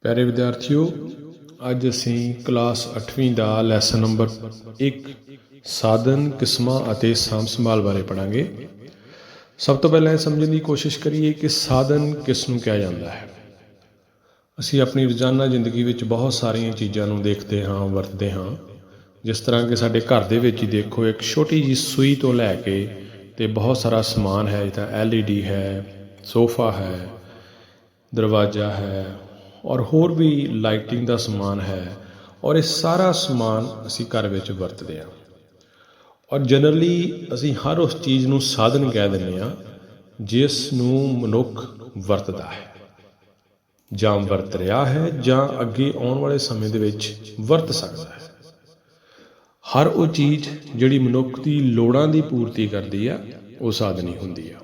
ਪਿਆਰੇ ਵਿਦਿਆਰਥੀਓ, ਅੱਜ ਅਸੀਂ ਕਲਾਸ 8ਵੀਂ ਦਾ ਲੈਸਨ ਨੰਬਰ 1 ਸਾਧਨ, ਕਿਸਮਾਂ ਅਤੇ ਸਾਂਭ ਸੰਭਾਲ ਬਾਰੇ ਪੜ੍ਹਾਂਗੇ। ਸਭ ਤੋਂ ਪਹਿਲਾਂ ਇਹ ਸਮਝਣ ਦੀ ਕੋਸ਼ਿਸ਼ ਕਰੀਏ ਕਿ ਸਾਧਨ ਕਿਸ ਨੂੰ ਕਿਹਾ ਜਾਂਦਾ ਹੈ। ਅਸੀਂ ਆਪਣੀ ਰੋਜ਼ਾਨਾ ਜ਼ਿੰਦਗੀ ਵਿੱਚ ਬਹੁਤ ਸਾਰੀਆਂ ਚੀਜ਼ਾਂ ਨੂੰ ਦੇਖਦੇ ਹਾਂ, ਵਰਤਦੇ ਹਾਂ। ਜਿਸ ਤਰ੍ਹਾਂ ਕਿ ਸਾਡੇ ਘਰ ਦੇ ਵਿੱਚ ਹੀ ਦੇਖੋ, ਇੱਕ ਛੋਟੀ ਜਿਹੀ ਸੂਈ ਤੋਂ ਲੈ ਕੇ ਤੇ ਬਹੁਤ ਸਾਰਾ ਸਮਾਨ ਹੈ, ਜਿੱਦਾਂ LED ਹੈ, ਸੋਫਾ ਹੈ, ਦਰਵਾਜ਼ਾ ਹੈ ਔਰ ਹੋਰ ਵੀ ਲਾਈਟਿੰਗ ਦਾ ਸਮਾਨ ਹੈ। ਔਰ ਇਹ ਸਾਰਾ ਸਮਾਨ ਅਸੀਂ ਘਰ ਵਿੱਚ ਵਰਤਦੇ ਹਾਂ। ਔਰ ਜਨਰਲੀ ਅਸੀਂ ਹਰ ਉਸ ਚੀਜ਼ ਨੂੰ ਸਾਧਨ ਕਹਿ ਦਿੰਦੇ ਹਾਂ ਜਿਸ ਨੂੰ ਮਨੁੱਖ ਵਰਤਦਾ ਹੈ, ਜਾਂ ਵਰਤ ਰਿਹਾ ਹੈ, ਜਾਂ ਅੱਗੇ ਆਉਣ ਵਾਲੇ ਸਮੇਂ ਦੇ ਵਿੱਚ ਵਰਤ ਸਕਦਾ ਹੈ। ਹਰ ਉਹ ਚੀਜ਼ ਜਿਹੜੀ ਮਨੁੱਖ ਦੀ ਲੋੜਾਂ ਦੀ ਪੂਰਤੀ ਕਰਦੀ ਆ, ਉਹ ਸਾਧਨ ਹੀ ਹੁੰਦੀ ਆ।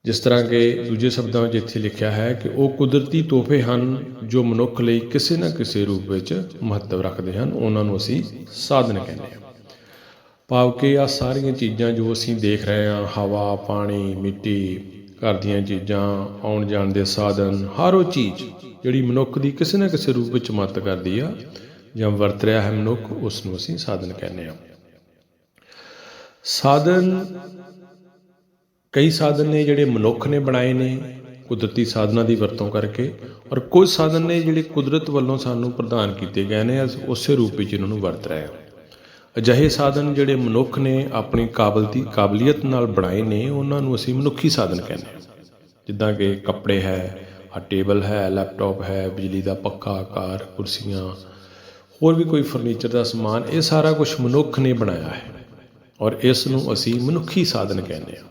ਜਿਸ ਤਰ੍ਹਾਂ ਕਿ ਦੂਜੇ ਸ਼ਬਦਾਂ ਵਿੱਚ ਇੱਥੇ ਲਿਖਿਆ ਹੈ ਕਿ ਉਹ ਕੁਦਰਤੀ ਤੋਹਫੇ ਹਨ ਜੋ ਮਨੁੱਖ ਲਈ ਕਿਸੇ ਨਾ ਕਿਸੇ ਰੂਪ ਵਿੱਚ ਮਹੱਤਵ ਰੱਖਦੇ ਹਨ, ਉਹਨਾਂ ਨੂੰ ਅਸੀਂ ਸਾਧਨ ਕਹਿੰਦੇ ਹਾਂ। ਭਾਵ ਕਿ ਆਹ ਸਾਰੀਆਂ ਚੀਜ਼ਾਂ ਜੋ ਅਸੀਂ ਦੇਖ ਰਹੇ ਹਾਂ, ਹਵਾ, ਪਾਣੀ, ਮਿੱਟੀ, ਘਰ ਦੀਆਂ ਚੀਜ਼ਾਂ, ਆਉਣ ਜਾਣ ਦੇ ਸਾਧਨ, ਹਰ ਉਹ ਚੀਜ਼ ਜਿਹੜੀ ਮਨੁੱਖ ਦੀ ਕਿਸੇ ਨਾ ਕਿਸੇ ਰੂਪ ਵਿੱਚ ਮਦਦ ਕਰਦੀ ਆ ਜਾਂ ਵਰਤ ਰਿਹਾ ਹੈ ਮਨੁੱਖ, ਉਸ ਨੂੰ ਅਸੀਂ ਸਾਧਨ ਕਹਿੰਦੇ ਹਾਂ। ਸਾਧਨ ਕਈ ਸਾਧਨ ਨੇ ਜਿਹੜੇ ਮਨੁੱਖ ਨੇ ਬਣਾਏ ਨੇ ਕੁਦਰਤੀ ਸਾਧਨਾਂ ਦੀ ਵਰਤੋਂ ਕਰਕੇ, ਔਰ ਕੁਝ ਸਾਧਨ ਨੇ ਜਿਹੜੇ ਕੁਦਰਤ ਵੱਲੋਂ ਸਾਨੂੰ ਪ੍ਰਦਾਨ ਕੀਤੇ ਗਏ ਨੇ, ਅਸੀਂ ਉਸੇ ਰੂਪ ਵਿੱਚ ਇਹਨਾਂ ਨੂੰ ਵਰਤ ਰਹੇ ਹਾਂ। ਅਜਿਹੇ ਸਾਧਨ ਜਿਹੜੇ ਮਨੁੱਖ ਨੇ ਆਪਣੀ ਕਾਬਲੀਅਤ ਨਾਲ ਬਣਾਏ ਨੇ, ਉਹਨਾਂ ਨੂੰ ਅਸੀਂ ਮਨੁੱਖੀ ਸਾਧਨ ਕਹਿੰਦੇ ਹਾਂ। ਜਿੱਦਾਂ ਕਿ ਕੱਪੜੇ ਹੈ, ਟੇਬਲ ਹੈ, ਲੈਪਟਾਪ ਹੈ, ਬਿਜਲੀ ਦਾ ਪੱਖਾ, ਕਾਰ, ਕੁਰਸੀਆਂ, ਹੋਰ ਵੀ ਕੋਈ ਫਰਨੀਚਰ ਦਾ ਸਮਾਨ, ਇਹ ਸਾਰਾ ਕੁਝ ਮਨੁੱਖ ਨੇ ਬਣਾਇਆ ਹੈ ਔਰ ਇਸ ਨੂੰ ਅਸੀਂ ਮਨੁੱਖੀ ਸਾਧਨ ਕਹਿੰਦੇ ਹਾਂ।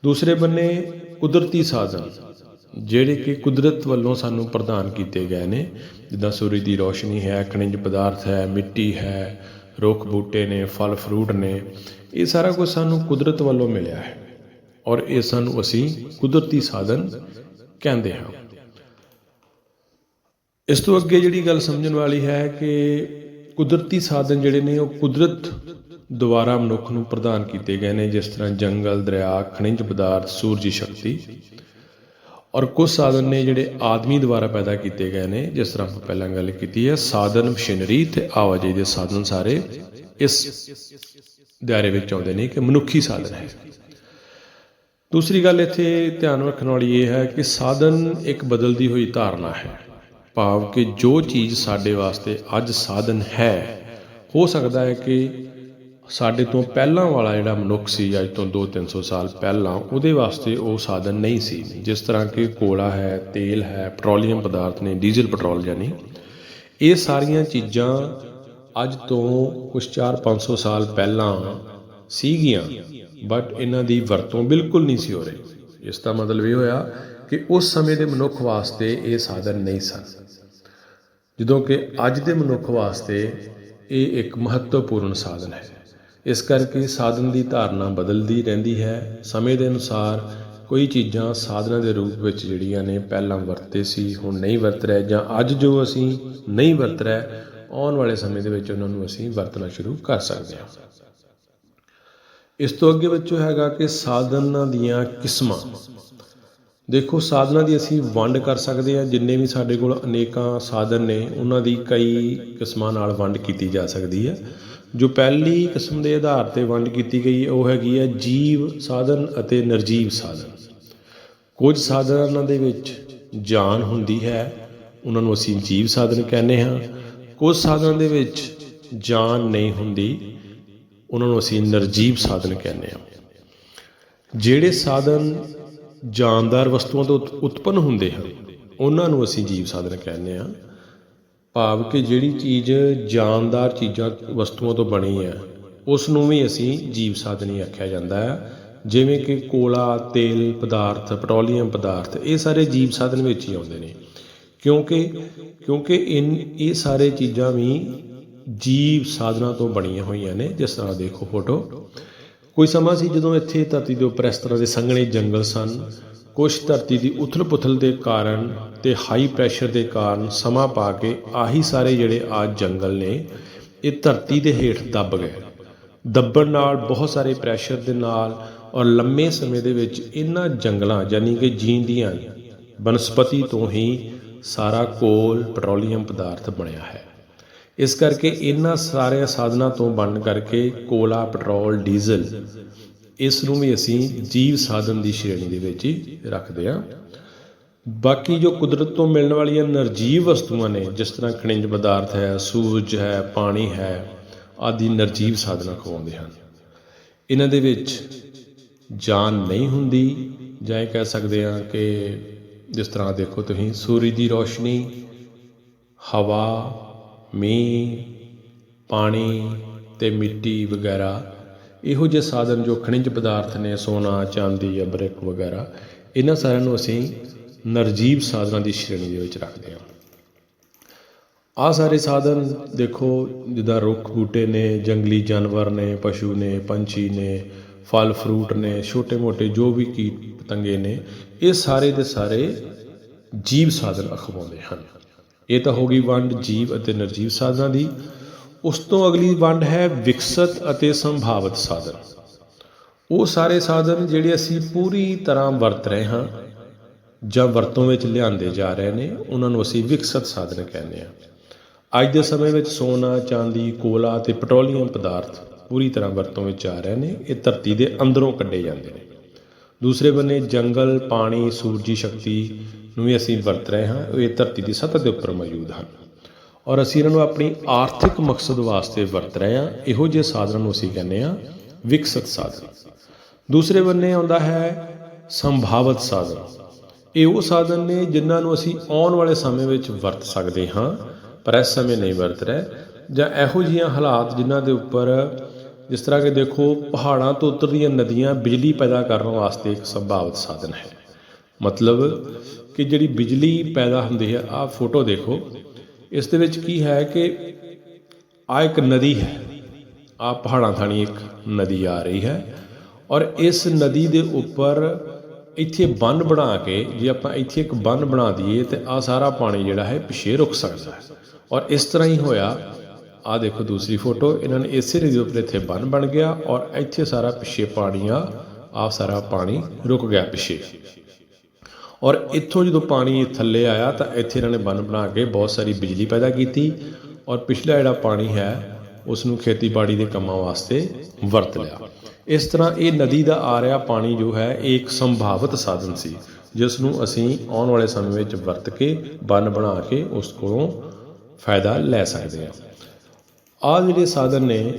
ਦੂਸਰੇ ਬੰਨੇ ਕੁਦਰਤੀ ਸਾਧਨ ਜਿਹੜੇ ਕਿ ਕੁਦਰਤ ਵੱਲੋਂ ਸਾਨੂੰ ਪ੍ਰਦਾਨ ਕੀਤੇ ਗਏ ਨੇ, ਜਿੱਦਾਂ ਸੂਰਜ ਦੀ ਰੋਸ਼ਨੀ ਹੈ, ਖਣਿਜ ਪਦਾਰਥ ਹੈ, ਮਿੱਟੀ ਹੈ, ਰੁੱਖ ਬੂਟੇ ਨੇ, ਫਲ ਫਰੂਟ ਨੇ, ਇਹ ਸਾਰਾ ਕੁਝ ਸਾਨੂੰ ਕੁਦਰਤ ਵੱਲੋਂ ਮਿਲਿਆ ਹੈ ਔਰ ਇਹ ਸਾਨੂੰ ਅਸੀਂ ਕੁਦਰਤੀ ਸਾਧਨ ਕਹਿੰਦੇ ਹਾਂ। ਇਸ ਤੋਂ ਅੱਗੇ ਜਿਹੜੀ ਗੱਲ ਸਮਝਣ ਵਾਲੀ ਹੈ ਕਿ ਕੁਦਰਤੀ ਸਾਧਨ ਜਿਹੜੇ ਨੇ ਉਹ ਕੁਦਰਤ ਦੁਆਰਾ ਮਨੁੱਖ ਨੂੰ ਪ੍ਰਦਾਨ ਕੀਤੇ ਗਏ ਨੇ, ਜਿਸ ਤਰ੍ਹਾਂ ਜੰਗਲ, ਦਰਿਆ, ਖਣਿਜ ਪਦਾਰਥ, ਸੂਰਜੀ ਸ਼ਕਤੀ। ਔਰ ਕੁਝ ਸਾਧਨ ਨੇ ਜਿਹੜੇ ਆਦਮੀ ਦੁਆਰਾ ਪੈਦਾ ਕੀਤੇ ਗਏ ਨੇ, ਜਿਸ ਤਰ੍ਹਾਂ ਆਪਾਂ ਪਹਿਲਾਂ ਗੱਲ ਕੀਤੀ ਹੈ। ਸਾਧਨ, ਮਸ਼ੀਨਰੀ ਤੇ ਆਵਾਜਾਈ ਦੇ ਸਾਧਨ ਸਾਰੇ ਇਸ ਦਾਇਰੇ ਵਿੱਚ ਆਉਂਦੇ ਨੇ ਕਿ ਮਨੁੱਖੀ ਸਾਧਨ ਹੈ। ਦੂਸਰੀ ਗੱਲ ਇੱਥੇ ਧਿਆਨ ਰੱਖਣ ਵਾਲੀ ਇਹ ਹੈ ਕਿ ਸਾਧਨ ਇੱਕ ਬਦਲਦੀ ਹੋਈ ਧਾਰਨਾ ਹੈ। ਭਾਵ ਕਿ ਜੋ ਚੀਜ਼ ਸਾਡੇ ਵਾਸਤੇ ਅੱਜ ਸਾਧਨ ਹੈ, ਹੋ ਸਕਦਾ ਹੈ ਕਿ ਸਾਡੇ ਤੋਂ ਪਹਿਲਾਂ ਵਾਲਾ ਜਿਹੜਾ ਮਨੁੱਖ ਸੀ, ਅੱਜ ਤੋਂ 200-300 ਸਾਲ ਪਹਿਲਾਂ, ਉਹਦੇ ਵਾਸਤੇ ਉਹ ਸਾਧਨ ਨਹੀਂ ਸੀ। ਜਿਸ ਤਰ੍ਹਾਂ ਕਿ ਕੋਲਾ ਹੈ, ਤੇਲ ਹੈ, ਪੈਟਰੋਲੀਅਮ ਪਦਾਰਥ ਨੇ, ਡੀਜ਼ਲ ਪੈਟਰੋਲ ਯਾਨੀ, ਇਹ ਸਾਰੀਆਂ ਚੀਜ਼ਾਂ ਅੱਜ ਤੋਂ ਕੁਛ 400-500 ਸਾਲ ਪਹਿਲਾਂ ਸੀਗੀਆਂ, ਬਟ ਇਹਨਾਂ ਦੀ ਵਰਤੋਂ ਬਿਲਕੁਲ ਨਹੀਂ ਸੀ ਹੋ ਰਹੀ। ਇਸ ਦਾ ਮਤਲਬ ਇਹ ਹੋਇਆ ਕਿ ਉਸ ਸਮੇਂ ਦੇ ਮਨੁੱਖ ਵਾਸਤੇ ਇਹ ਸਾਧਨ ਨਹੀਂ ਸਨ, ਜਦੋਂ ਕਿ ਅੱਜ ਦੇ ਮਨੁੱਖ ਵਾਸਤੇ ਇਹ ਇੱਕ ਮਹੱਤਵਪੂਰਨ ਸਾਧਨ ਹੈ। ਇਸ ਕਰਕੇ ਸਾਧਨ ਦੀ ਧਾਰਨਾ ਬਦਲਦੀ ਰਹਿੰਦੀ ਹੈ ਸਮੇਂ ਦੇ ਅਨੁਸਾਰ। ਕੋਈ ਚੀਜ਼ਾਂ ਸਾਧਨਾਂ ਦੇ ਰੂਪ ਵਿੱਚ ਜਿਹੜੀਆਂ ਨੇ ਪਹਿਲਾਂ ਵਰਤੇ ਸੀ, ਹੁਣ ਨਹੀਂ ਵਰਤ ਰਹੇ, ਜਾਂ ਅੱਜ ਜੋ ਅਸੀਂ ਨਹੀਂ ਵਰਤ ਰਹੇ, ਆਉਣ ਵਾਲੇ ਸਮੇਂ ਦੇ ਵਿੱਚ ਉਹਨਾਂ ਨੂੰ ਅਸੀਂ ਵਰਤਣਾ ਸ਼ੁਰੂ ਕਰ ਸਕਦੇ ਹਾਂ। ਇਸ ਤੋਂ ਅੱਗੇ ਵਿੱਚੋਂ ਹੈਗਾ ਕਿ ਸਾਧਨਾਂ ਦੀਆਂ ਕਿਸਮਾਂ। ਦੇਖੋ, ਸਾਧਨਾਂ ਦੀ ਅਸੀਂ ਵੰਡ ਕਰ ਸਕਦੇ ਹਾਂ। ਜਿੰਨੇ ਵੀ ਸਾਡੇ ਕੋਲ ਅਨੇਕਾਂ ਸਾਧਨ ਨੇ, ਉਹਨਾਂ ਦੀ ਕਈ ਕਿਸਮਾਂ ਨਾਲ ਵੰਡ ਕੀਤੀ ਜਾ ਸਕਦੀ ਹੈ। ਜੋ ਪਹਿਲੀ ਕਿਸਮ ਦੇ ਆਧਾਰ 'ਤੇ ਵੰਡ ਕੀਤੀ ਗਈ, ਉਹ ਹੈਗੀ ਹੈ ਜੀਵ ਸਾਧਨ ਅਤੇ ਨਿਰਜੀਵ ਸਾਧਨ। ਕੁਝ ਸਾਧਨਾਂ ਦੇ ਵਿੱਚ ਜਾਨ ਹੁੰਦੀ ਹੈ, ਉਹਨਾਂ ਨੂੰ ਅਸੀਂ ਜੀਵ ਸਾਧਨ ਕਹਿੰਦੇ ਹਾਂ। ਕੁਝ ਸਾਧਨਾਂ ਦੇ ਵਿੱਚ ਜਾਨ ਨਹੀਂ ਹੁੰਦੀ, ਉਹਨਾਂ ਨੂੰ ਅਸੀਂ ਨਿਰਜੀਵ ਸਾਧਨ ਕਹਿੰਦੇ ਹਾਂ। ਜਿਹੜੇ ਸਾਧਨ ਜਾਨਦਾਰ ਵਸਤੂਆਂ ਤੋਂ ਉਤਪੰਨ ਹੁੰਦੇ ਹਨ, ਉਹਨਾਂ ਨੂੰ ਅਸੀਂ ਜੀਵ ਸਾਧਨ ਕਹਿੰਦੇ ਹਾਂ। ਭਾਵ ਕਿ ਜਿਹੜੀ ਚੀਜ਼ ਜਾਨਦਾਰ ਚੀਜ਼ਾਂ, ਵਸਤੂਆਂ ਤੋਂ ਬਣੀ ਹੈ, ਉਸ ਨੂੰ ਵੀ ਅਸੀਂ ਜੀਵ ਸਾਧਨ ਹੀ ਆਖਿਆ ਜਾਂਦਾ ਹੈ। ਜਿਵੇਂ ਕਿ ਕੋਲਾ, ਤੇਲ ਪਦਾਰਥ, ਪੈਟਰੋਲੀਅਮ ਪਦਾਰਥ, ਇਹ ਸਾਰੇ ਜੀਵ ਸਾਧਨ ਵਿੱਚ ਹੀ ਆਉਂਦੇ ਨੇ, ਕਿਉਂਕਿ ਇਹ ਸਾਰੇ ਚੀਜ਼ਾਂ ਵੀ ਜੀਵ ਸਾਧਨਾਂ ਤੋਂ ਬਣੀਆਂ ਹੋਈਆਂ ਨੇ। ਜਿਸ ਤਰ੍ਹਾਂ ਦੇਖੋ ਫੋਟੋ, ਕੋਈ ਸਮਾਂ ਸੀ ਜਦੋਂ ਇੱਥੇ ਧਰਤੀ ਦੇ ਉੱਪਰ ਇਸ ਤਰ੍ਹਾਂ ਦੇ ਸੰਘਣੇ ਜੰਗਲ ਸਨ। ਕੁਛ ਧਰਤੀ ਦੀ ਉਥਲ ਪੁਥਲ ਦੇ ਕਾਰਨ ਤੇ ਹਾਈ ਪ੍ਰੈਸ਼ਰ ਦੇ ਕਾਰਨ ਸਮਾਂ ਪਾ ਕੇ ਆਹੀ ਸਾਰੇ ਜਿਹੜੇ ਅੱਜ ਜੰਗਲ ਨੇ, ਇਹ ਧਰਤੀ ਦੇ ਹੇਠ ਦੱਬ ਗਏ। ਦੱਬਣ ਨਾਲ, ਬਹੁਤ ਸਾਰੇ ਪ੍ਰੈਸ਼ਰ ਦੇ ਨਾਲ ਔਰ ਲੰਮੇ ਸਮੇਂ ਦੇ ਵਿੱਚ ਇਹਨਾਂ ਜੰਗਲਾਂ, ਯਾਨੀ ਕਿ ਜੀਣ ਦੀਆਂ ਬਨਸਪਤੀ ਤੋਂ ਹੀ ਸਾਰਾ ਕੋਲ ਪੈਟਰੋਲੀਅਮ ਪਦਾਰਥ ਬਣਿਆ ਹੈ। ਇਸ ਕਰਕੇ ਇਹਨਾਂ ਸਾਰਿਆਂ ਸਾਧਨਾਂ ਤੋਂ ਬਣਨ ਕਰਕੇ ਕੋਲਾ, ਪੈਟਰੋਲ, ਡੀਜ਼ਲ, ਇਸ ਨੂੰ ਵੀ ਅਸੀਂ ਜੀਵ ਸਾਧਨ ਦੀ ਸ਼੍ਰੇਣੀ ਦੇ ਵਿੱਚ ਹੀ ਰੱਖਦੇ ਹਾਂ। ਬਾਕੀ ਜੋ ਕੁਦਰਤ ਤੋਂ ਮਿਲਣ ਵਾਲੀਆਂ ਨਿਰਜੀਵ ਵਸਤੂਆਂ ਨੇ, ਜਿਸ ਤਰ੍ਹਾਂ ਖਣਿਜ ਪਦਾਰਥ ਹੈ, ਸੂਰਜ ਹੈ, ਪਾਣੀ ਹੈ, ਆਦਿ ਨਿਰਜੀਵ ਸਾਧਨਾਂ ਖਵਾਉਂਦੇ ਹਨ। ਇਹਨਾਂ ਦੇ ਵਿੱਚ ਜਾਨ ਨਹੀਂ ਹੁੰਦੀ, ਜਾਂ ਇਹ ਕਹਿ ਸਕਦੇ ਹਾਂ ਕਿ ਜਿਸ ਤਰ੍ਹਾਂ ਦੇਖੋ ਤੁਸੀਂ, ਸੂਰਜ ਦੀ ਰੋਸ਼ਨੀ, ਹਵਾ, ਮੀਂਹ, ਪਾਣੀ ਅਤੇ ਮਿੱਟੀ ਵਗੈਰਾ, ਇਹੋ ਜਿਹੇ ਸਾਧਨ ਜੋ ਖਣਿਜ ਪਦਾਰਥ ਨੇ, ਸੋਨਾ, ਚਾਂਦੀ ਜਾਂ ਬ੍ਰਿਕ ਵਗੈਰਾ, ਇਹਨਾਂ ਸਾਰਿਆਂ ਨੂੰ ਅਸੀਂ ਨਿਰਜੀਵ ਸਾਧਨਾਂ ਦੀ ਸ਼੍ਰੇਣੀ ਦੇ ਵਿੱਚ ਰੱਖਦੇ ਹਾਂ। ਆਹ ਸਾਰੇ ਸਾਧਨ ਦੇਖੋ, ਜਿੱਦਾਂ ਰੁੱਖ ਬੂਟੇ ਨੇ, ਜੰਗਲੀ ਜਾਨਵਰ ਨੇ, ਪਸ਼ੂ ਨੇ, ਪੰਛੀ ਨੇ, ਫਲ ਫਰੂਟ ਨੇ, ਛੋਟੇ ਮੋਟੇ ਜੋ ਵੀ ਕੀਟ ਪਤੰਗੇ ਨੇ, ਇਹ ਸਾਰੇ ਦੇ ਸਾਰੇ ਜੀਵ ਸਾਧਨ ਅਖਵਾਉਂਦੇ ਹਨ। ਇਹ ਤਾਂ ਹੋ ਗਈ ਵੰਡ ਜੀਵ ਅਤੇ ਨਿਰਜੀਵ ਸਾਧਨਾਂ ਦੀ। ਉਸ ਤੋਂ ਅਗਲੀ ਵੰਡ ਹੈ ਵਿਕਸਿਤ ਅਤੇ ਸੰਭਾਵਿਤ ਸਾਧਨ। ਉਹ ਸਾਰੇ ਸਾਧਨ ਜਿਹੜੇ ਅਸੀਂ ਪੂਰੀ ਤਰ੍ਹਾਂ ਵਰਤ ਰਹੇ ਹਾਂ ਜਾਂ ਵਰਤੋਂ ਵਿੱਚ ਲਿਆਂਦੇ ਜਾ ਰਹੇ ਨੇ, ਉਹਨਾਂ ਨੂੰ ਅਸੀਂ ਵਿਕਸਿਤ ਸਾਧਨ ਕਹਿੰਦੇ ਹਾਂ। ਅੱਜ ਦੇ ਸਮੇਂ ਵਿੱਚ ਸੋਨਾ, ਚਾਂਦੀ, ਕੋਲਾ ਅਤੇ ਪੈਟਰੋਲੀਅਮ ਪਦਾਰਥ ਪੂਰੀ ਤਰ੍ਹਾਂ ਵਰਤੋਂ ਵਿੱਚ ਆ ਰਹੇ ਨੇ। ਇਹ ਧਰਤੀ ਦੇ ਅੰਦਰੋਂ ਕੱਢੇ ਜਾਂਦੇ ਨੇ। ਦੂਸਰੇ ਬੰਨੇ ਜੰਗਲ, ਪਾਣੀ, ਸੂਰਜੀ ਸ਼ਕਤੀ ਨੂੰ ਵੀ ਅਸੀਂ ਵਰਤ ਰਹੇ ਹਾਂ। ਇਹ ਧਰਤੀ ਦੀ ਸਤਹ ਦੇ ਉੱਪਰ ਮੌਜੂਦ ਹਨ ਔਰ ਅਸੀਂ ਇਹਨਾਂ ਨੂੰ ਆਪਣੀ ਆਰਥਿਕ ਮਕਸਦ ਵਾਸਤੇ ਵਰਤ ਰਹੇ ਹਾਂ। ਇਹੋ ਜਿਹੇ ਸਾਧਨਾਂ ਨੂੰ ਅਸੀਂ ਕਹਿੰਦੇ ਹਾਂ ਵਿਕਸਿਤ ਸਾਧਨ। ਦੂਸਰੇ ਬੰਨੇ ਆਉਂਦਾ ਹੈ ਸੰਭਾਵਿਤ ਸਾਧਨ। ਇਹ ਉਹ ਸਾਧਨ ਨੇ ਜਿਨ੍ਹਾਂ ਨੂੰ ਅਸੀਂ ਆਉਣ ਵਾਲੇ ਸਮੇਂ ਵਿੱਚ ਵਰਤ ਸਕਦੇ ਹਾਂ, ਪਰ ਇਸ ਸਮੇਂ ਨਹੀਂ ਵਰਤ ਰਹੇ, ਜਾਂ ਇਹੋ ਜਿਹੀਆਂ ਹਾਲਾਤ ਜਿਨ੍ਹਾਂ ਦੇ ਉੱਪਰ, ਜਿਸ ਤਰ੍ਹਾਂ ਕਿ ਦੇਖੋ, ਪਹਾੜਾਂ ਤੋਂ ਉਤਰਦੀਆਂ ਨਦੀਆਂ ਬਿਜਲੀ ਪੈਦਾ ਕਰਨ ਵਾਸਤੇ ਇੱਕ ਸੰਭਾਵਿਤ ਸਾਧਨ ਹੈ। ਮਤਲਬ ਕਿ ਜਿਹੜੀ ਬਿਜਲੀ ਪੈਦਾ ਹੁੰਦੀ ਹੈ, ਆਹ ਫੋਟੋ ਦੇਖੋ, ਇਸ ਦੇ ਵਿੱਚ ਕੀ ਹੈ ਕਿ ਆਹ ਇੱਕ ਨਦੀ ਹੈ, ਆਹ ਪਹਾੜਾਂ ਥਾਣੀ ਇੱਕ ਨਦੀ ਆ ਰਹੀ ਹੈ ਔਰ ਇਸ ਨਦੀ ਦੇ ਉੱਪਰ ਇੱਥੇ ਬੰਨ੍ਹ ਬਣਾ ਕੇ, ਜੇ ਆਪਾਂ ਇੱਥੇ ਇੱਕ ਬੰਨ੍ਹ ਬਣਾ ਦਈਏ ਤਾਂ ਆਹ ਸਾਰਾ ਪਾਣੀ ਜਿਹੜਾ ਹੈ ਪਿੱਛੇ ਰੁਕ ਸਕਦਾ ਹੈ। ਔਰ ਇਸ ਤਰ੍ਹਾਂ ਹੀ ਹੋਇਆ। ਆਹ ਦੇਖੋ ਦੂਸਰੀ ਫੋਟੋ, ਇਹਨਾਂ ਨੇ ਇਸੇ ਨਦੀ ਉੱਪਰ ਇੱਥੇ ਬੰਨ੍ਹ ਬਣ ਗਿਆ ਔਰ ਇੱਥੇ ਸਾਰਾ ਪਿੱਛੇ ਪਾਣੀ ਆਹ ਸਾਰਾ ਪਾਣੀ ਰੁਕ ਗਿਆ ਪਿੱਛੇ। ਔਰ ਇੱਥੋਂ ਜਦੋਂ ਪਾਣੀ ਥੱਲੇ ਆਇਆ ਤਾਂ ਇੱਥੇ ਇਹਨਾਂ ਨੇ ਬੰਨ੍ਹ ਬਣਾ ਕੇ ਬਹੁਤ ਸਾਰੀ ਬਿਜਲੀ ਪੈਦਾ ਕੀਤੀ ਔਰ ਪਿਛਲਾ ਜਿਹੜਾ ਪਾਣੀ ਹੈ ਉਸ ਨੂੰ ਖੇਤੀਬਾੜੀ ਦੇ ਕੰਮਾਂ ਵਾਸਤੇ ਵਰਤ ਲਿਆ। ਇਸ ਤਰ੍ਹਾਂ ਇਹ ਨਦੀ ਦਾ ਆ ਰਿਹਾ ਪਾਣੀ ਜੋ ਹੈ, ਇਹ ਇੱਕ ਸੰਭਾਵਿਤ ਸਾਧਨ ਸੀ ਜਿਸ ਨੂੰ ਅਸੀਂ ਆਉਣ ਵਾਲੇ ਸਮੇਂ ਵਿੱਚ ਵਰਤ ਕੇ, ਬੰਨ੍ਹ ਬਣਾ ਕੇ ਉਸ ਕੋਲੋਂ ਫਾਇਦਾ ਲੈ ਸਕਦੇ ਹਾਂ। ਆਹ ਜਿਹੜੇ ਸਾਧਨ ਨੇ,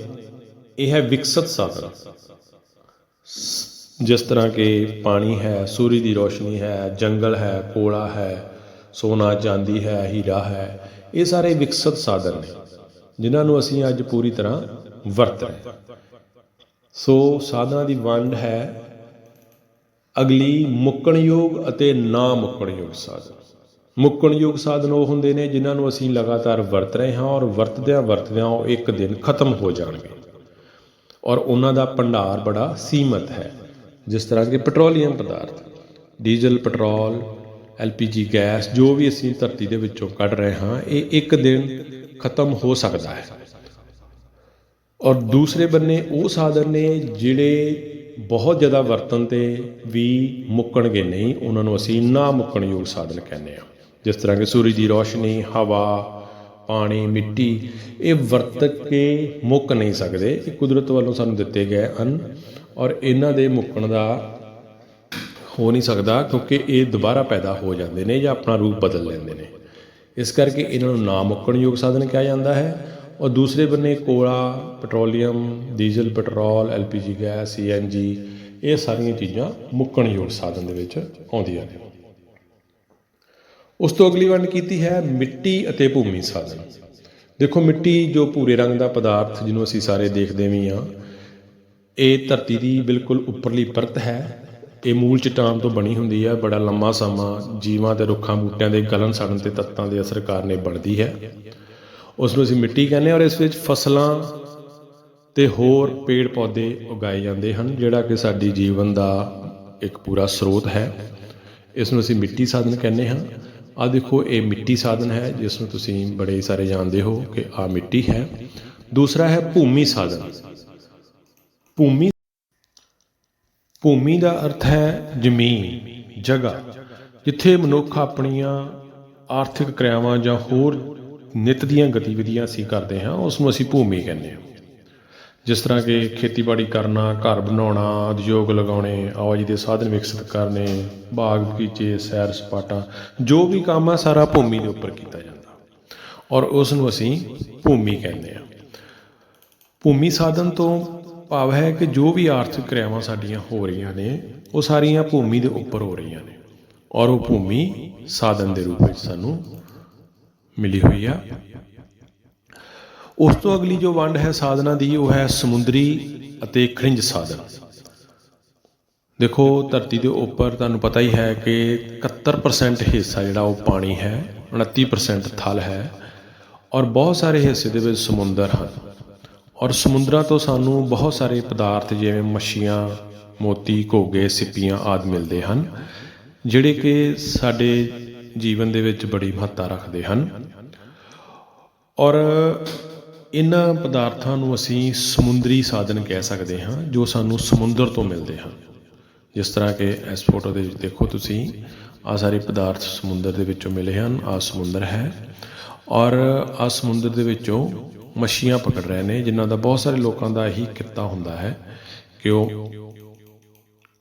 ਇਹ ਹੈ ਵਿਕਸਿਤ ਸਾਧਨ। ਜਿਸ ਤਰ੍ਹਾਂ ਕਿ ਪਾਣੀ ਹੈ, ਸੂਰਜ ਦੀ ਰੋਸ਼ਨੀ ਹੈ, ਜੰਗਲ ਹੈ, ਕੋਲਾ ਹੈ, ਸੋਨਾ, ਚਾਂਦੀ ਹੈ, ਹੀਰਾ ਹੈ, ਇਹ ਸਾਰੇ ਵਿਕਸਿਤ ਸਾਧਨ ਨੇ ਜਿਨ੍ਹਾਂ ਨੂੰ ਅਸੀਂ ਅੱਜ ਪੂਰੀ ਤਰ੍ਹਾਂ ਵਰਤ ਰਹੇ। ਸੋ ਸਾਧਨਾਂ ਦੀ ਵੰਡ ਹੈ ਅਗਲੀ, ਮੁੱਕਣਯੋਗ ਅਤੇ ਨਾ ਮੁੱਕਣਯੋਗ ਸਾਧਨ। ਮੁੱਕਣਯੋਗ ਸਾਧਨ ਉਹ ਹੁੰਦੇ ਨੇ ਜਿਨ੍ਹਾਂ ਨੂੰ ਅਸੀਂ ਲਗਾਤਾਰ ਵਰਤ ਰਹੇ ਹਾਂ ਔਰ ਵਰਤਦਿਆਂ ਵਰਤਦਿਆਂ ਉਹ ਇੱਕ ਦਿਨ ਖਤਮ ਹੋ ਜਾਣਗੇ ਔਰ ਉਹਨਾਂ ਦਾ ਭੰਡਾਰ ਬੜਾ ਸੀਮਤ ਹੈ। ਜਿਸ ਤਰ੍ਹਾਂ ਕਿ ਪੈਟਰੋਲੀਅਮ ਪਦਾਰਥ, ਡੀਜ਼ਲ, ਪੈਟਰੋਲ, LPG ਗੈਸ, ਜੋ ਵੀ ਅਸੀਂ ਧਰਤੀ ਦੇ ਵਿੱਚੋਂ ਕੱਢ ਰਹੇ ਹਾਂ, ਇਹ ਇੱਕ ਦਿਨ ਖਤਮ ਹੋ ਸਕਦਾ ਹੈ। ਔਰ ਦੂਸਰੇ ਬੰਨੇ ਉਹ ਸਾਧਨ ਨੇ ਜਿਹੜੇ ਬਹੁਤ ਜ਼ਿਆਦਾ ਵਰਤਣ 'ਤੇ ਵੀ ਮੁੱਕਣਗੇ ਨਹੀਂ, ਉਹਨਾਂ ਨੂੰ ਅਸੀਂ ਨਾ ਮੁੱਕਣਯੋਗ ਸਾਧਨ ਕਹਿੰਦੇ ਹਾਂ। ਜਿਸ ਤਰ੍ਹਾਂ ਕਿ ਸੂਰਜ ਦੀ ਰੋਸ਼ਨੀ, ਹਵਾ, ਪਾਣੀ, ਮਿੱਟੀ, ਇਹ ਵਰਤ ਕੇ ਮੁੱਕ ਨਹੀਂ ਸਕਦੇ। ਇਹ ਕੁਦਰਤ ਵੱਲੋਂ ਸਾਨੂੰ ਦਿੱਤੇ ਗਏ ਹਨ ਔਰ ਇਹਨਾਂ ਦੇ ਮੁੱਕਣ ਦਾ ਹੋ ਨਹੀਂ ਸਕਦਾ, ਕਿਉਂਕਿ ਇਹ ਦੁਬਾਰਾ ਪੈਦਾ ਹੋ ਜਾਂਦੇ ਨੇ ਜਾਂ ਆਪਣਾ ਰੂਪ ਬਦਲ ਲੈਂਦੇ ਨੇ। ਇਸ ਕਰਕੇ ਇਹਨਾਂ ਨੂੰ ਨਾ ਮੁੱਕਣਯੋਗ ਸਾਧਨ ਕਿਹਾ ਜਾਂਦਾ ਹੈ। ਔਰ ਦੂਸਰੇ ਬੰਨੇ ਕੋਲਾ, petroleum, diesel, petrol, LPG gas, CNG, ਇਹ ਸਾਰੀਆਂ ਚੀਜ਼ਾਂ ਮੁੱਕਣਯੋਗ ਸਾਧਨ ਦੇ ਵਿੱਚ ਆਉਂਦੀਆਂ ਨੇ। ਉਸ ਤੋਂ ਅਗਲੀ ਵੰਡ ਕੀਤੀ ਹੈ ਮਿੱਟੀ ਅਤੇ ਭੂਮੀ ਸਾਧਨ। ਦੇਖੋ, ਮਿੱਟੀ ਜੋ ਭੂਰੇ ਰੰਗ ਦਾ ਪਦਾਰਥ ਜਿਹਨੂੰ ਅਸੀਂ ਸਾਰੇ ਦੇਖਦੇ ਵੀ ਹਾਂ, ਇਹ ਧਰਤੀ ਦੀ ਬਿਲਕੁਲ ਉੱਪਰਲੀ ਪਰਤ ਹੈ। ਇਹ ਮੂਲ ਚਟਾਨ ਤੋਂ ਬਣੀ ਹੁੰਦੀ ਹੈ। ਬੜਾ ਲੰਮਾ ਸਮਾਂ ਜੀਵਾਂ ਅਤੇ ਰੁੱਖਾਂ ਬੂਟਿਆਂ ਦੇ ਗਲਣ ਸੜਨ ਅਤੇ ਤੱਤਾਂ ਦੇ ਅਸਰ ਕਾਰਨ ਬਣਦੀ ਹੈ। ਉਸ ਨੂੰ ਅਸੀਂ ਮਿੱਟੀ ਕਹਿੰਦੇ ਹਾਂ ਔਰ ਇਸ ਵਿੱਚ ਫਸਲਾਂ ਅਤੇ ਹੋਰ ਪੇੜ ਪੌਦੇ ਉਗਾਏ ਜਾਂਦੇ ਹਨ, ਜਿਹੜਾ ਕਿ ਸਾਡੀ ਜੀਵਨ ਦਾ ਇੱਕ ਪੂਰਾ ਸਰੋਤ ਹੈ। ਇਸ ਨੂੰ ਅਸੀਂ ਮਿੱਟੀ ਸਾਧਨ ਕਹਿੰਦੇ ਹਾਂ। ਆਹ ਦੇਖੋ, ਇਹ ਮਿੱਟੀ ਸਾਧਨ ਹੈ ਜਿਸ ਨੂੰ ਤੁਸੀਂ ਬੜੇ ਸਾਰੇ ਜਾਣਦੇ ਹੋ ਕਿ ਆਹ ਮਿੱਟੀ ਹੈ। ਦੂਸਰਾ ਹੈ ਭੂਮੀ ਸਾਧਨ। ਭੂਮੀ ਦਾ ਅਰਥ ਹੈ ਜ਼ਮੀਨ, ਜਗ੍ਹਾ, ਜਿੱਥੇ ਮਨੁੱਖ ਆਪਣੀਆਂ ਆਰਥਿਕ ਕਿਰਿਆਵਾਂ ਜਾਂ ਹੋਰ ਨਿੱਤ ਦੀਆਂ ਗਤੀਵਿਧੀਆਂ ਅਸੀਂ ਕਰਦੇ ਹਾਂ ਉਸ ਨੂੰ ਅਸੀਂ ਭੂਮੀ ਕਹਿੰਦੇ ਹਾਂ। ਜਿਸ ਤਰ੍ਹਾਂ ਕਿ ਖੇਤੀਬਾੜੀ ਕਰਨਾ, ਘਰ ਬਣਾਉਣਾ, ਉਦਯੋਗ ਲਗਾਉਣੇ, ਆਵਾਜਾਈ ਦੇ ਸਾਧਨ ਵਿਕਸਿਤ ਕਰਨੇ, ਬਾਗ ਬਗੀਚੇ, ਸੈਰ ਸਪਾਟਾ, ਜੋ ਵੀ ਕੰਮ ਆ ਸਾਰਾ ਭੂਮੀ ਦੇ ਉੱਪਰ ਕੀਤਾ ਜਾਂਦਾ ਔਰ ਉਸ ਨੂੰ ਅਸੀਂ ਭੂਮੀ ਕਹਿੰਦੇ ਹਾਂ। ਭੂਮੀ ਸਾਧਨ ਤੋਂ ਭਾਵ ਹੈ ਕਿ ਜੋ ਵੀ ਆਰਥਿਕ ਕਿਰਿਆਵਾਂ ਸਾਡੀਆਂ ਹੋ ਰਹੀਆਂ ਨੇ ਉਹ ਸਾਰੀਆਂ ਭੂਮੀ ਦੇ ਉੱਪਰ ਹੋ ਰਹੀਆਂ ਨੇ ਔਰ ਉਹ ਭੂਮੀ ਸਾਧਨ ਦੇ ਰੂਪ ਵਿੱਚ ਸਾਨੂੰ ਮਿਲੀ ਹੋਈ ਆ। ਉਸ ਤੋਂ ਅਗਲੀ ਜੋ ਵੰਡ ਹੈ ਸਾਧਨਾਂ ਦੀ ਉਹ ਹੈ ਸਮੁੰਦਰੀ ਅਤੇ ਖਣਿਜ ਸਾਧਨ। ਦੇਖੋ ਧਰਤੀ ਦੇ ਉੱਪਰ ਤੁਹਾਨੂੰ ਪਤਾ ਹੀ ਹੈ ਕਿ 71% ਹਿੱਸਾ ਜਿਹੜਾ ਉਹ ਪਾਣੀ ਹੈ, 29% ਥਲ ਹੈ ਔਰ ਬਹੁਤ ਸਾਰੇ ਹਿੱਸੇ ਦੇ ਵਿੱਚ ਸਮੁੰਦਰ ਹਨ ਔਰ ਸਮੁੰਦਰਾਂ ਤੋਂ ਸਾਨੂੰ ਬਹੁਤ ਸਾਰੇ ਪਦਾਰਥ ਜਿਵੇਂ ਮੱਛੀਆਂ, ਮੋਤੀ, ਘੋਗੇ, ਸਿੱਪੀਆਂ ਆਦਿ ਮਿਲਦੇ ਹਨ ਜਿਹੜੇ ਕਿ ਸਾਡੇ ਜੀਵਨ ਦੇ ਵਿੱਚ ਬੜੀ ਮਹੱਤਤਾ ਰੱਖਦੇ ਹਨ ਔਰ ਇਹਨਾਂ ਪਦਾਰਥਾਂ ਨੂੰ ਅਸੀਂ ਸਮੁੰਦਰੀ ਸਾਧਨ ਕਹਿ ਸਕਦੇ ਹਾਂ ਜੋ ਸਾਨੂੰ ਸਮੁੰਦਰ ਤੋਂ ਮਿਲਦੇ ਹਨ। ਜਿਸ ਤਰ੍ਹਾਂ ਕਿ ਇਸ ਫੋਟੋ ਦੇ ਵਿੱਚ ਦੇਖੋ ਤੁਸੀਂ, ਆਹ ਸਾਰੇ ਪਦਾਰਥ ਸਮੁੰਦਰ ਦੇ ਵਿੱਚੋਂ ਮਿਲੇ ਹਨ। ਆਹ ਸਮੁੰਦਰ ਹੈ ਔਰ ਆਹ ਸਮੁੰਦਰ ਦੇ ਵਿੱਚੋਂ ਮੱਛੀਆਂ ਪਕੜ ਰਹੇ ਨੇ, ਜਿਨ੍ਹਾਂ ਦਾ ਬਹੁਤ ਸਾਰੇ ਲੋਕਾਂ ਦਾ ਇਹੀ ਕਿੱਤਾ ਹੁੰਦਾ ਹੈ ਕਿ ਉਹ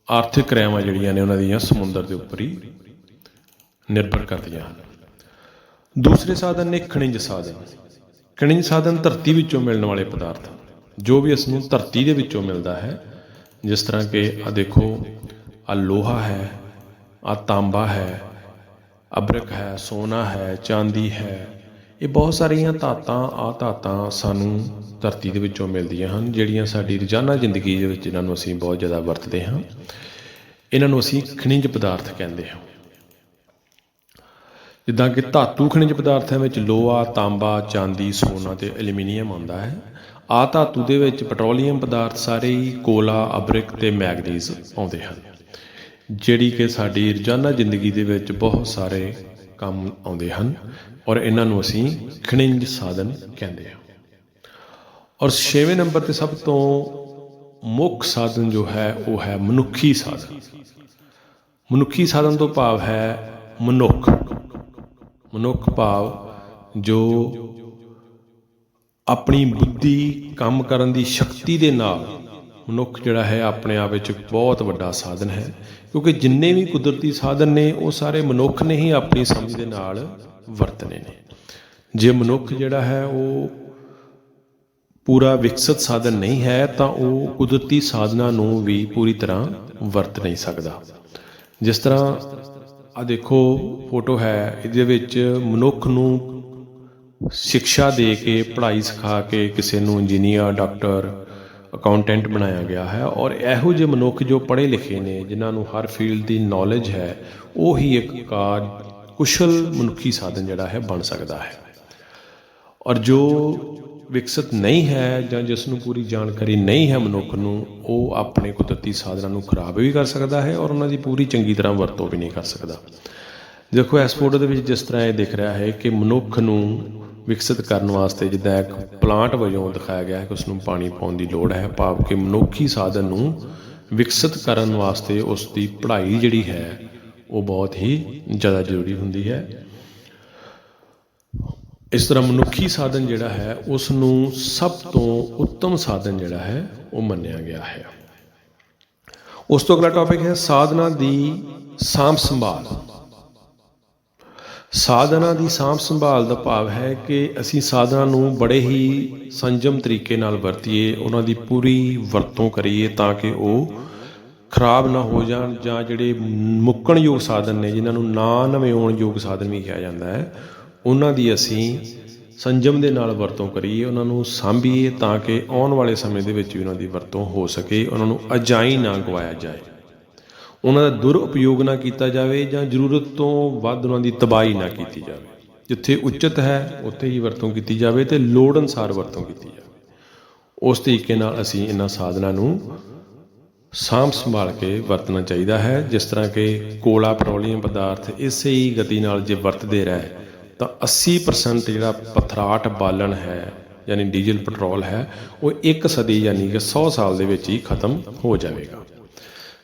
ਆਰਥਿਕ ਕਿਰਿਆਵਾਂ ਜਿਹੜੀਆਂ ਨੇ ਉਹਨਾਂ ਦੀਆਂ ਸਮੁੰਦਰ ਦੇ ਉੱਪਰ ਹੀ ਨਿਰਭਰ ਕਰਦੀਆਂ ਹਨ। ਦੂਸਰੇ ਸਾਧਨ ਨੇ ਖਣਿਜ ਸਾਧਨ। ਖਣਿਜ ਸਾਧਨ ਧਰਤੀ ਵਿੱਚੋਂ ਮਿਲਣ ਵਾਲੇ ਪਦਾਰਥ ਜੋ ਵੀ ਇਸ ਨੂੰ ਧਰਤੀ ਦੇ ਵਿੱਚੋਂ ਮਿਲਦਾ ਹੈ। ਜਿਸ ਤਰ੍ਹਾਂ ਕਿ ਆਹ ਦੇਖੋ, ਆਹ ਲੋਹਾ ਹੈ, ਆਹ ਤਾਂਬਾ ਹੈ, ਅਬਰਕ ਹੈ, ਸੋਨਾ ਹੈ, ਚਾਂਦੀ ਹੈ, ਇਹ ਬਹੁਤ ਸਾਰੀਆਂ ਧਾਤਾਂ ਸਾਨੂੰ ਧਰਤੀ ਦੇ ਵਿੱਚੋਂ ਮਿਲਦੀਆਂ ਹਨ ਜਿਹੜੀਆਂ ਸਾਡੀ ਰੋਜ਼ਾਨਾ ਜ਼ਿੰਦਗੀ ਦੇ ਵਿੱਚ ਇਹਨਾਂ ਨੂੰ ਅਸੀਂ ਬਹੁਤ ਜ਼ਿਆਦਾ ਵਰਤਦੇ ਹਾਂ। ਇਹਨਾਂ ਨੂੰ ਅਸੀਂ ਖਣਿਜ ਪਦਾਰਥ ਕਹਿੰਦੇ ਹਾਂ। ਜਿੱਦਾਂ ਕਿ ਧਾਤੂ ਖਣਿਜ ਪਦਾਰਥਾਂ ਵਿੱਚ ਲੋਹਾ, ਤਾਂਬਾ, ਚਾਂਦੀ, ਸੋਨਾ ਅਤੇ ਐਲੂਮੀਨੀਅਮ ਆਉਂਦਾ ਹੈ। ਆਹ ਧਾਤੂ ਦੇ ਵਿੱਚ ਪੈਟਰੋਲੀਅਮ ਪਦਾਰਥ ਸਾਰੇ ਹੀ ਕੋਲਾ, ਅਬਰਿਕ ਅਤੇ ਮੈਗਨੀਜ਼ ਆਉਂਦੇ ਹਨ ਜਿਹੜੀ ਕਿ ਸਾਡੀ ਰੋਜ਼ਾਨਾ ਜ਼ਿੰਦਗੀ ਦੇ ਵਿੱਚ ਬਹੁਤ ਸਾਰੇ ਕੰਮ ਆਉਂਦੇ ਹਨ ਔਰ ਇਹਨਾਂ ਨੂੰ ਅਸੀਂ ਖਣਿਜ ਸਾਧਨ ਕਹਿੰਦੇ ਹਾਂ। ਔਰ 6ਵੇਂ ਨੰਬਰ 'ਤੇ ਸਭ ਤੋਂ ਮੁੱਖ ਸਾਧਨ ਜੋ ਹੈ ਉਹ ਹੈ ਮਨੁੱਖੀ ਸਾਧਨ। ਮਨੁੱਖੀ ਸਾਧਨ ਤੋਂ ਭਾਵ ਹੈ ਮਨੁੱਖ ਭਾਵ ਜੋ ਆਪਣੀ ਬੁੱਧੀ, ਕੰਮ ਕਰਨ ਦੀ ਸ਼ਕਤੀ ਦੇ ਨਾਲ ਮਨੁੱਖ ਜਿਹੜਾ ਹੈ ਆਪਣੇ ਆਪ ਵਿੱਚ ਬਹੁਤ ਵੱਡਾ ਸਾਧਨ ਹੈ ਕਿਉਂਕਿ ਜਿੰਨੇ ਵੀ ਕੁਦਰਤੀ ਸਾਧਨ ਨੇ ਉਹ ਸਾਰੇ ਮਨੁੱਖ ਨੇ ਹੀ ਆਪਣੀ ਸਮਝ ਦੇ ਨਾਲ ਵਰਤਨੇ ਨੇ। ਜੇ ਮਨੁੱਖ ਜਿਹੜਾ ਹੈ ਉਹ ਪੂਰਾ ਵਿਕਸਿਤ ਸਾਧਨ ਨਹੀਂ ਹੈ ਤਾਂ ਉਹ ਕੁਦਰਤੀ ਸਾਧਨਾਂ ਨੂੰ ਵੀ ਪੂਰੀ ਤਰ੍ਹਾਂ ਵਰਤ ਨਹੀਂ ਸਕਦਾ। ਜਿਸ ਤਰ੍ਹਾਂ ਆਹ ਦੇਖੋ ਫੋਟੋ ਹੈ, ਇਹਦੇ ਵਿੱਚ ਮਨੁੱਖ ਨੂੰ ਸਿੱਖਿਆ ਦੇ ਕੇ, ਪੜ੍ਹਾਈ ਸਿਖਾ ਕੇ ਕਿਸੇ ਨੂੰ ਇੰਜੀਨੀਅਰ, ਡਾਕਟਰ, ਅਕਾਊਂਟੈਂਟ ਬਣਾਇਆ ਗਿਆ ਹੈ ਔਰ ਇਹੋ ਜਿਹੇ ਮਨੁੱਖ ਜੋ ਪੜ੍ਹੇ ਲਿਖੇ ਨੇ, ਜਿਨ੍ਹਾਂ ਨੂੰ ਹਰ ਫੀਲਡ ਦੀ ਨੌਲੇਜ ਹੈ, ਉਹ ਹੀ ਇੱਕ ਕੁਸ਼ਲ ਮਨੁੱਖੀ ਸਾਧਨ ਜਿਹੜਾ ਹੈ ਬਣ ਸਕਦਾ ਹੈ। ਔਰ ਜੋ ਵਿਕਸਿਤ ਨਹੀਂ ਹੈ ਜਾਂ ਜਿਸ ਨੂੰ ਪੂਰੀ ਜਾਣਕਾਰੀ ਨਹੀਂ ਹੈ ਮਨੁੱਖ ਨੂੰ, ਉਹ ਆਪਣੇ ਕੁਦਰਤੀ ਸਾਧਨਾਂ ਨੂੰ ਖਰਾਬ ਵੀ ਕਰ ਸਕਦਾ ਹੈ ਔਰ ਉਹਨਾਂ ਦੀ ਪੂਰੀ ਚੰਗੀ ਤਰ੍ਹਾਂ ਵਰਤੋਂ ਵੀ ਨਹੀਂ ਕਰ ਸਕਦਾ। ਦੇਖੋ ਇਸ ਫੋਟੋ ਦੇ ਵਿੱਚ ਜਿਸ ਤਰ੍ਹਾਂ ਇਹ ਦਿਖ ਰਿਹਾ ਹੈ ਕਿ ਮਨੁੱਖ ਨੂੰ ਵਿਕਸਿਤ ਕਰਨ ਵਾਸਤੇ ਜਿੱਦਾਂ ਇੱਕ ਪਲਾਂਟ ਵਜੋਂ ਦਿਖਾਇਆ ਗਿਆ ਹੈ ਕਿ ਉਸ ਨੂੰ ਪਾਣੀ ਪਾਉਣ ਦੀ ਲੋੜ ਹੈ, ਭਾਵ ਕਿ ਮਨੁੱਖੀ ਸਾਧਨ ਨੂੰ ਵਿਕਸਿਤ ਕਰਨ ਵਾਸਤੇ ਉਸ ਦੀ ਪੜ੍ਹਾਈ ਜਿਹੜੀ ਹੈ ਉਹ ਬਹੁਤ ਹੀ ਜ਼ਿਆਦਾ ਜ਼ਰੂਰੀ ਹੁੰਦੀ ਹੈ। ਇਸ ਤਰ੍ਹਾਂ ਮਨੁੱਖੀ ਸਾਧਨ ਜਿਹੜਾ ਹੈ ਉਸ ਨੂੰ ਸਭ ਤੋਂ ਉੱਤਮ ਸਾਧਨ ਜਿਹੜਾ ਹੈ ਉਹ ਮੰਨਿਆ ਗਿਆ ਹੈ। ਉਸ ਤੋਂ ਅਗਲਾ ਟੌਪਿਕ ਹੈ ਸਾਧਨਾਂ ਦੀ ਸਾਂਭ ਸੰਭਾਲ। ਸਾਧਨਾਂ ਦੀ ਸਾਂਭ ਸੰਭਾਲ ਦਾ ਭਾਵ ਹੈ ਕਿ ਅਸੀਂ ਸਾਧਨਾਂ ਨੂੰ ਬੜੇ ਹੀ ਸੰਜਮ ਤਰੀਕੇ ਨਾਲ ਵਰਤੀਏ, ਉਹਨਾਂ ਦੀ ਪੂਰੀ ਵਰਤੋਂ ਕਰੀਏ ਤਾਂ ਕਿ ਉਹ ਖਰਾਬ ਨਾ ਹੋ ਜਾਣ ਜਾਂ ਜਿਹੜੇ ਮੁੱਕਣਯੋਗ ਸਾਧਨ ਨੇ, ਜਿਨ੍ਹਾਂ ਨੂੰ ਨਾ ਨਵਿਆਉਣਯੋਗ ਸਾਧਨ ਵੀ ਕਿਹਾ ਜਾਂਦਾ ਹੈ, ਉਹਨਾਂ ਦੀ ਅਸੀਂ ਸੰਜਮ ਦੇ ਨਾਲ ਵਰਤੋਂ ਕਰੀਏ, ਉਹਨਾਂ ਨੂੰ ਸਾਂਭੀਏ ਤਾਂ ਕਿ ਆਉਣ ਵਾਲੇ ਸਮੇਂ ਦੇ ਵਿੱਚ ਵੀ ਉਹਨਾਂ ਦੀ ਵਰਤੋਂ ਹੋ ਸਕੇ, ਉਹਨਾਂ ਨੂੰ ਅਜਾਈਂ ਨਾ ਗਵਾਇਆ ਜਾਏ, ਉਹਨਾਂ ਦਾ ਦੁਰਉਪਯੋਗ ਨਾ ਕੀਤਾ ਜਾਵੇ ਜਾਂ ਜ਼ਰੂਰਤ ਤੋਂ ਵੱਧ ਉਹਨਾਂ ਦੀ ਤਬਾਹੀ ਨਾ ਕੀਤੀ ਜਾਵੇ। ਜਿੱਥੇ ਉਚਿਤ ਹੈ ਉੱਥੇ ਹੀ ਵਰਤੋਂ ਕੀਤੀ ਜਾਵੇ ਅਤੇ ਲੋੜ ਅਨੁਸਾਰ ਵਰਤੋਂ ਕੀਤੀ ਜਾਵੇ। ਉਸ ਤਰੀਕੇ ਨਾਲ ਅਸੀਂ ਇਹਨਾਂ ਸਾਧਨਾਂ ਨੂੰ ਸਾਂਭ ਸੰਭਾਲ ਕੇ ਵਰਤਣਾ ਚਾਹੀਦਾ ਹੈ। ਜਿਸ ਤਰ੍ਹਾਂ ਕਿ ਕੋਲਾ, ਪੈਟਰੋਲੀਅਮ ਪਦਾਰਥ ਇਸੇ ਹੀ ਗਤੀ ਨਾਲ ਜੇ ਵਰਤਦੇ ਰਹੇ ਤਾਂ 80% ਜਿਹੜਾ ਪਥਰਾਟ ਬਾਲਣ ਹੈ ਯਾਨੀ ਡੀਜ਼ਲ ਪੈਟਰੋਲ ਹੈ ਉਹ 1 ਸਦੀ ਯਾਨੀ ਕਿ 100 ਸਾਲ ਦੇ ਵਿੱਚ ਹੀ ਖਤਮ ਹੋ ਜਾਵੇਗਾ।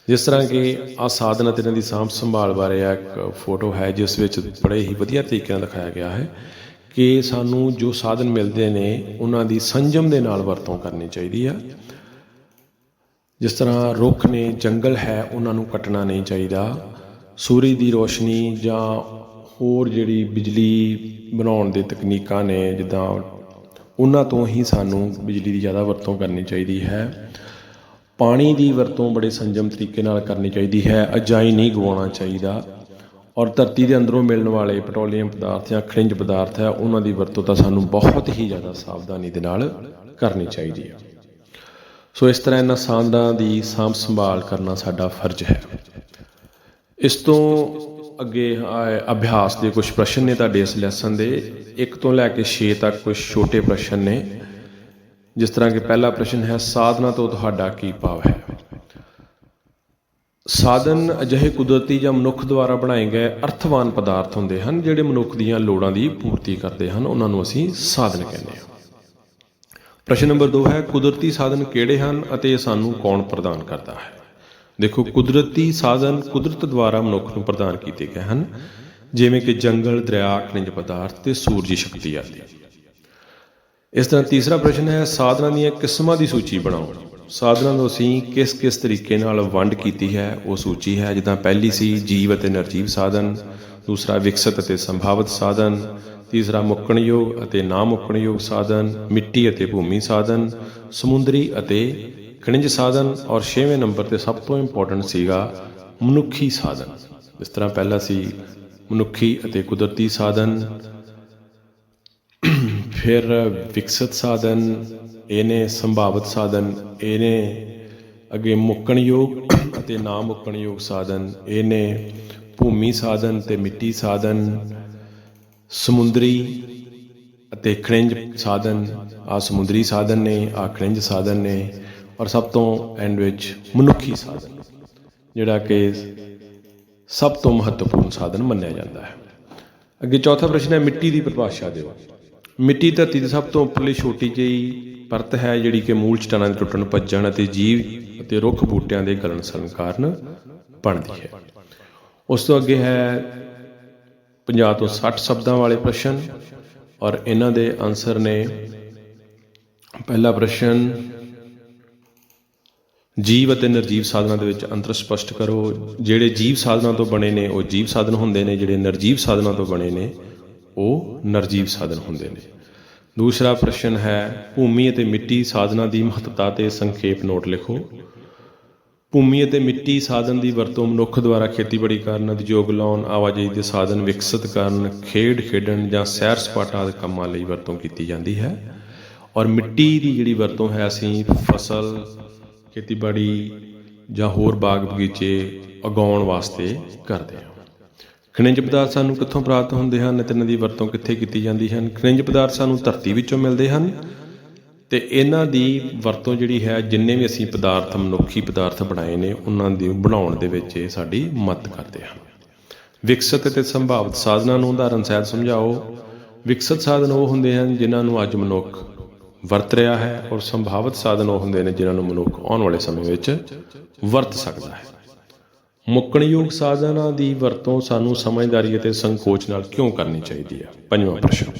ਜਿਸ ਤਰ੍ਹਾਂ ਕਿ ਆਹ ਸਾਧਨ ਅਤੇ ਇਹਨਾਂ ਦੀ ਸਾਂਭ ਸੰਭਾਲ ਬਾਰੇ ਇੱਕ ਫੋਟੋ ਹੈ, ਜਿਸ ਵਿੱਚ ਬੜੇ ਹੀ ਵਧੀਆ ਤਰੀਕੇ ਨਾਲ ਦਿਖਾਇਆ ਗਿਆ ਹੈ ਕਿ ਸਾਨੂੰ ਜੋ ਸਾਧਨ ਮਿਲਦੇ ਨੇ ਉਹਨਾਂ ਦੀ ਸੰਜਮ ਦੇ ਨਾਲ ਵਰਤੋਂ ਕਰਨੀ ਚਾਹੀਦੀ ਆ। ਜਿਸ ਤਰ੍ਹਾਂ ਰੁੱਖ ਨੇ, ਜੰਗਲ ਹੈ, ਉਹਨਾਂ ਨੂੰ ਕੱਟਣਾ ਨਹੀਂ ਚਾਹੀਦਾ। ਸੂਰਜ ਦੀ ਰੋਸ਼ਨੀ ਜਾਂ ਹੋਰ ਜਿਹੜੀ ਬਿਜਲੀ ਬਣਾਉਣ ਦੇ ਤਕਨੀਕਾਂ ਨੇ ਜਿੱਦਾਂ, ਉਹਨਾਂ ਤੋਂ ਹੀ ਸਾਨੂੰ ਬਿਜਲੀ ਦੀ ਜ਼ਿਆਦਾ ਵਰਤੋਂ ਕਰਨੀ ਚਾਹੀਦੀ ਹੈ। ਪਾਣੀ ਦੀ ਵਰਤੋਂ ਬੜੇ ਸੰਜਮ ਤਰੀਕੇ ਨਾਲ ਕਰਨੀ ਚਾਹੀਦੀ ਹੈ, ਅਜਾਈਂ ਨਹੀਂ ਗਵਾਉਣਾ ਚਾਹੀਦਾ। ਔਰ ਧਰਤੀ ਦੇ ਅੰਦਰੋਂ ਮਿਲਣ ਵਾਲੇ ਪੈਟਰੋਲੀਅਮ ਪਦਾਰਥ ਜਾਂ ਖਣਿਜ ਪਦਾਰਥ ਹੈ, ਉਹਨਾਂ ਦੀ ਵਰਤੋਂ ਤਾਂ ਸਾਨੂੰ ਬਹੁਤ ਹੀ ਜ਼ਿਆਦਾ ਸਾਵਧਾਨੀ ਦੇ ਨਾਲ ਕਰਨੀ ਚਾਹੀਦੀ ਹੈ। ਸੋ ਇਸ ਤਰ੍ਹਾਂ ਇਹਨਾਂ ਸਾਧਨਾਂ ਦੀ ਸਾਂਭ ਸੰਭਾਲ ਕਰਨਾ ਸਾਡਾ ਫਰਜ਼ ਹੈ। ਇਸ ਤੋਂ ਅੱਗੇ ਅਭਿਆਸ ਦੇ ਕੁਝ ਪ੍ਰਸ਼ਨ ਨੇ ਤੁਹਾਡੇ ਇਸ ਲੈਸਨ ਦੇ, 1 ਤੋਂ ਲੈ ਕੇ 6 ਤੱਕ ਕੁਝ ਛੋਟੇ ਪ੍ਰਸ਼ਨ ਨੇ। ਜਿਸ ਤਰ੍ਹਾਂ ਕਿ ਪਹਿਲਾ ਪ੍ਰਸ਼ਨ ਹੈ, ਸਾਧਨਾਂ ਤੋਂ ਤੁਹਾਡਾ ਕੀ ਭਾਵ ਹੈ? ਸਾਧਨ ਅਜਿਹੇ ਕੁਦਰਤੀ ਜਾਂ ਮਨੁੱਖ ਦੁਆਰਾ ਬਣਾਏ ਗਏ ਅਰਥਵਾਨ ਪਦਾਰਥ ਹੁੰਦੇ ਹਨ ਜਿਹੜੇ ਮਨੁੱਖ ਦੀਆਂ ਲੋੜਾਂ ਦੀ ਪੂਰਤੀ ਕਰਦੇ ਹਨ, ਉਹਨਾਂ ਨੂੰ ਅਸੀਂ ਸਾਧਨ ਕਹਿੰਦੇ ਹਾਂ। ਪ੍ਰਸ਼ਨ ਨੰਬਰ 2 ਹੈ, ਕੁਦਰਤੀ ਸਾਧਨ ਕਿਹੜੇ ਹਨ ਅਤੇ ਇਹ ਸਾਨੂੰ ਕੌਣ ਪ੍ਰਦਾਨ ਕਰਦਾ ਹੈ? ਦੇਖੋ, ਕੁਦਰਤੀ ਸਾਧਨ ਕੁਦਰਤ ਦੁਆਰਾ ਮਨੁੱਖ ਨੂੰ ਪ੍ਰਦਾਨ ਕੀਤੇ ਗਏ ਹਨ, ਜਿਵੇਂ ਕਿ ਜੰਗਲ, ਦਰਿਆ, ਖਣਿਜ ਪਦਾਰਥ ਤੇ ਸੂਰਜੀ ਸ਼ਕਤੀ ਆਦਿ। ਇਸ ਤਰ੍ਹਾਂ ਤੀਸਰਾ ਪ੍ਰਸ਼ਨ ਹੈ, ਸਾਧਨਾਂ ਦੀਆਂ ਕਿਸਮਾਂ ਦੀ ਸੂਚੀ ਬਣਾਓ। ਸਾਧਨਾਂ ਨੂੰ ਅਸੀਂ ਕਿਸ ਕਿਸ ਤਰੀਕੇ ਨਾਲ ਵੰਡ ਕੀਤੀ ਹੈ ਉਹ ਸੂਚੀ ਹੈ। ਜਿੱਦਾਂ ਪਹਿਲੀ ਸੀ ਜੀਵ ਅਤੇ ਨਿਰਜੀਵ ਸਾਧਨ, ਦੂਸਰਾ ਵਿਕਸਿਤ ਅਤੇ ਸੰਭਾਵਿਤ ਸਾਧਨ, ਤੀਸਰਾ ਮੁੱਕਣਯੋਗ ਅਤੇ ਨਾ ਮੁੱਕਣਯੋਗ ਸਾਧਨ, ਮਿੱਟੀ ਅਤੇ ਭੂਮੀ ਸਾਧਨ, ਸਮੁੰਦਰੀ ਅਤੇ ਖਣਿਜ ਸਾਧਨ, ਔਰ 6ਵੇਂ ਨੰਬਰ 'ਤੇ ਸਭ ਤੋਂ ਇੰਪੋਰਟੈਂਟ ਸੀਗਾ ਮਨੁੱਖੀ ਸਾਧਨ। ਇਸ ਤਰ੍ਹਾਂ ਪਹਿਲਾ ਸੀ ਮਨੁੱਖੀ ਅਤੇ ਕੁਦਰਤੀ ਸਾਧਨ, ਫਿਰ ਵਿਕਸਿਤ ਸਾਧਨ, ਇਹਨੇ ਸੰਭਾਵਿਤ ਸਾਧਨ, ਇਹਨੇ ਅੱਗੇ ਮੁੱਕਣਯੋਗ ਅਤੇ ਨਾ ਮੁੱਕਣਯੋਗ ਸਾਧਨ, ਇਹਨੇ ਭੂਮੀ ਸਾਧਨ ਅਤੇ ਮਿੱਟੀ ਸਾਧਨ, ਸਮੁੰਦਰੀ ਅਤੇ ਖਣਿਜ ਸਾਧਨ, ਆਹ ਸਮੁੰਦਰੀ ਸਾਧਨ ਨੇ, ਆਹ ਖਣਿਜ ਸਾਧਨ ਨੇ, ਔਰ ਸਭ ਤੋਂ ਐਂਡ ਵਿੱਚ ਮਨੁੱਖੀ ਸਾਧਨ, ਜਿਹੜਾ ਕਿ ਸਭ ਤੋਂ ਮਹੱਤਵਪੂਰਨ ਸਾਧਨ ਮੰਨਿਆ ਜਾਂਦਾ ਹੈ। ਅੱਗੇ ਚੌਥਾ ਪ੍ਰਸ਼ਨ ਹੈ, ਮਿੱਟੀ ਦੀ ਪਰਿਭਾਸ਼ਾ ਦਿਓ। ਮਿੱਟੀ ਧਰਤੀ ਦੀ ਸਭ ਤੋਂ ਉੱਪਰਲੀ ਛੋਟੀ ਜਿਹੀ ਪਰਤ ਹੈ ਜਿਹੜੀ ਕਿ ਮੂਲ ਚਟਾਨਾਂ ਦੇ ਟੁੱਟਣ, ਭੱਜਣ ਅਤੇ ਜੀਵ ਅਤੇ ਰੁੱਖ ਬੂਟਿਆਂ ਦੇ ਗਲਣ ਸੜਨ ਕਾਰਨ ਬਣਦੀ ਹੈ। ਉਸ ਤੋਂ ਅੱਗੇ ਹੈ 50 ਤੋਂ 60 ਸ਼ਬਦਾਂ ਵਾਲੇ ਪ੍ਰਸ਼ਨ, ਔਰ ਇਹਨਾਂ ਦੇ ਆਨਸਰ ਨੇ। ਪਹਿਲਾ ਪ੍ਰਸ਼ਨ, ਜੀਵ ਅਤੇ ਨਿਰਜੀਵ ਸਾਧਨਾਂ ਦੇ ਵਿੱਚ ਅੰਤਰ ਸਪਸ਼ਟ ਕਰੋ। ਜਿਹੜੇ ਜੀਵ ਸਾਧਨਾਂ ਤੋਂ ਬਣੇ ਨੇ ਉਹ ਜੀਵ ਸਾਧਨ ਹੁੰਦੇ ਨੇ, ਜਿਹੜੇ ਨਿਰਜੀਵ ਸਾਧਨਾਂ ਤੋਂ ਬਣੇ ਨੇ ਉਹ ਨਿਰਜੀਵ ਸਾਧਨ ਹੁੰਦੇ ਨੇ। ਦੂਸਰਾ ਪ੍ਰਸ਼ਨ ਹੈ, ਭੂਮੀ ਅਤੇ ਮਿੱਟੀ ਸਾਧਨਾਂ ਦੀ ਮਹੱਤਤਾ ਤੇ ਸੰਖੇਪ ਨੋਟ ਲਿਖੋ। ਭੂਮੀ ਅਤੇ ਮਿੱਟੀ ਸਾਧਨ ਦੀ ਵਰਤੋਂ ਮਨੁੱਖ ਦੁਆਰਾ ਖੇਤੀਬਾੜੀ ਕਰਨ, ਉਦਯੋਗ ਲਾਉਣ, ਆਵਾਜਾਈ ਦੇ ਸਾਧਨ ਵਿਕਸਿਤ ਕਰਨ, ਖੇਡ ਖੇਡਣ ਜਾਂ ਸੈਰ ਸਪਾਟਾ ਦੇ ਕੰਮਾਂ ਲਈ ਵਰਤੋਂ ਕੀਤੀ ਜਾਂਦੀ ਹੈ। ਔਰ ਮਿੱਟੀ ਦੀ ਜਿਹੜੀ ਵਰਤੋਂ ਹੈ ਅਸੀਂ ਫਸਲ, ਖੇਤੀਬਾੜੀ ਜਾਂ ਹੋਰ ਬਾਗ ਬਗੀਚੇ ਉਗਾਉਣ ਵਾਸਤੇ ਕਰਦੇ ਹਾਂ। ਖਣਿਜ ਪਦਾਰਥ ਸਾਨੂੰ ਕਿੱਥੋਂ ਪ੍ਰਾਪਤ ਹੁੰਦੇ ਹਨ ਅਤੇ ਇਹਨਾਂ ਦੀ ਵਰਤੋਂ ਕਿੱਥੇ ਕੀਤੀ ਜਾਂਦੀ ਹਨ? ਖਣਿਜ ਪਦਾਰਥ ਸਾਨੂੰ ਧਰਤੀ ਵਿੱਚੋਂ ਮਿਲਦੇ ਹਨ ਅਤੇ ਇਹਨਾਂ ਦੀ ਵਰਤੋਂ ਜਿਹੜੀ ਹੈ, ਜਿੰਨੇ ਵੀ ਅਸੀਂ ਪਦਾਰਥ, ਮਨੁੱਖੀ ਪਦਾਰਥ ਬਣਾਏ ਨੇ, ਉਹਨਾਂ ਦੀ ਬਣਾਉਣ ਦੇ ਵਿੱਚ ਇਹ ਸਾਡੀ ਮਦਦ ਕਰਦੇ ਹਨ। ਵਿਕਸਿਤ ਅਤੇ ਸੰਭਾਵਿਤ ਸਾਧਨਾਂ ਨੂੰ ਉਦਾਹਰਨ ਸਹਿਤ ਸਮਝਾਓ। ਵਿਕਸਿਤ ਸਾਧਨ ਉਹ ਹੁੰਦੇ ਹਨ ਜਿਨ੍ਹਾਂ ਨੂੰ ਅੱਜ ਮਨੁੱਖ ਵਰਤ ਰਿਹਾ ਹੈ, ਔਰ ਸੰਭਾਵਿਤ ਸਾਧਨ ਉਹ ਹੁੰਦੇ ਨੇ ਜਿਨ੍ਹਾਂ ਨੂੰ ਮਨੁੱਖ ਆਉਣ ਵਾਲੇ ਸਮੇਂ ਵਿੱਚ ਵਰਤ ਸਕਦਾ ਹੈ। ਮੁੱਕਣਯੋਗ ਸਾਧਨਾਂ ਦੀ ਵਰਤੋਂ ਸਾਨੂੰ ਸਮਝਦਾਰੀ ਅਤੇ ਸੰਕੋਚ ਨਾਲ ਕਿਉਂ ਕਰਨੀ ਚਾਹੀਦੀ ਹੈ? ਪੰਜਵਾਂ ਪ੍ਰਸ਼ਨ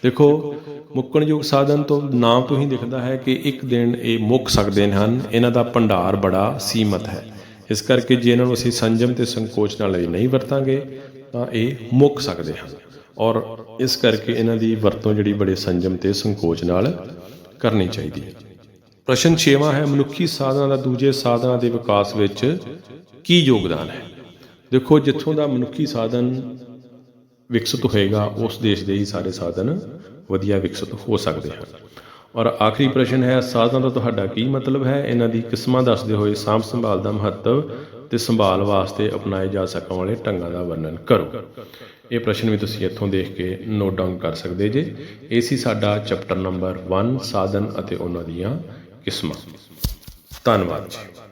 ਦੇਖੋ, ਮੁੱਕਣਯੋਗ ਸਾਧਨ ਤੋਂ ਨਾਮ ਤੋਂ ਹੀ ਦਿਖਦਾ ਹੈ ਕਿ ਇੱਕ ਦਿਨ ਇਹ ਮੁੱਕ ਸਕਦੇ ਹਨ। ਇਹਨਾਂ ਦਾ ਭੰਡਾਰ ਬੜਾ ਸੀਮਤ ਹੈ, ਇਸ ਕਰਕੇ ਜੇ ਇਹਨਾਂ ਨੂੰ ਅਸੀਂ ਸੰਜਮ ਅਤੇ ਸੰਕੋਚ ਨਾਲ ਨਹੀਂ ਵਰਤਾਂਗੇ ਤਾਂ ਇਹ ਮੁੱਕ ਸਕਦੇ ਹਨ, ਔਰ ਇਸ ਕਰਕੇ ਇਹਨਾਂ ਦੀ ਵਰਤੋਂ ਜਿਹੜੀ ਬੜੇ ਸੰਜਮ ਅਤੇ ਸੰਕੋਚ ਨਾਲ ਕਰਨੀ ਚਾਹੀਦੀ ਹੈ। ਪ੍ਰਸ਼ਨ 6ਵਾਂ ਹੈ, ਮਨੁੱਖੀ ਸਾਧਨਾਂ ਦਾ ਦੂਜੇ ਸਾਧਨਾਂ ਦੇ ਵਿਕਾਸ ਵਿੱਚ ਕੀ ਯੋਗਦਾਨ ਹੈ? ਦੇਖੋ, ਜਿੱਥੋਂ ਦਾ ਮਨੁੱਖੀ ਸਾਧਨ ਵਿਕਸਿਤ ਹੋਏਗਾ ਉਸ ਦੇਸ਼ ਦੇ ਹੀ ਸਾਰੇ ਸਾਧਨ ਵਧੀਆ ਵਿਕਸਿਤ ਹੋ ਸਕਦੇ ਹਨ। ਔਰ ਆਖਰੀ ਪ੍ਰਸ਼ਨ ਹੈ, ਸਾਧਨਾਂ ਦਾ ਤੁਹਾਡਾ ਕੀ ਮਤਲਬ ਹੈ? ਇਹਨਾਂ ਦੀ ਕਿਸਮਾਂ ਦੱਸਦੇ ਹੋਏ ਸਾਂਭ ਸੰਭਾਲ ਦਾ ਮਹੱਤਵ ਤੇ ਸੰਭਾਲ ਵਾਸਤੇ ਅਪਣਾਏ ਜਾ ਸਕਣ ਵਾਲੇ ਢੰਗਾਂ ਦਾ ਵਰਣਨ ਕਰੋ। ਇਹ ਪ੍ਰਸ਼ਨ ਵੀ ਤੁਸੀਂ ਇੱਥੋਂ ਦੇਖ ਕੇ ਨੋਟ ਡਾਊਨ ਕਰ ਸਕਦੇ ਜੇ। ਇਹ ਸੀ ਸਾਡਾ ਚੈਪਟਰ ਨੰਬਰ 1, ਸਾਧਨ ਅਤੇ ਉਹਨਾਂ ਦੀਆਂ ਕਿਸਮਾਂ। ਧੰਨਵਾਦ ਜੀ।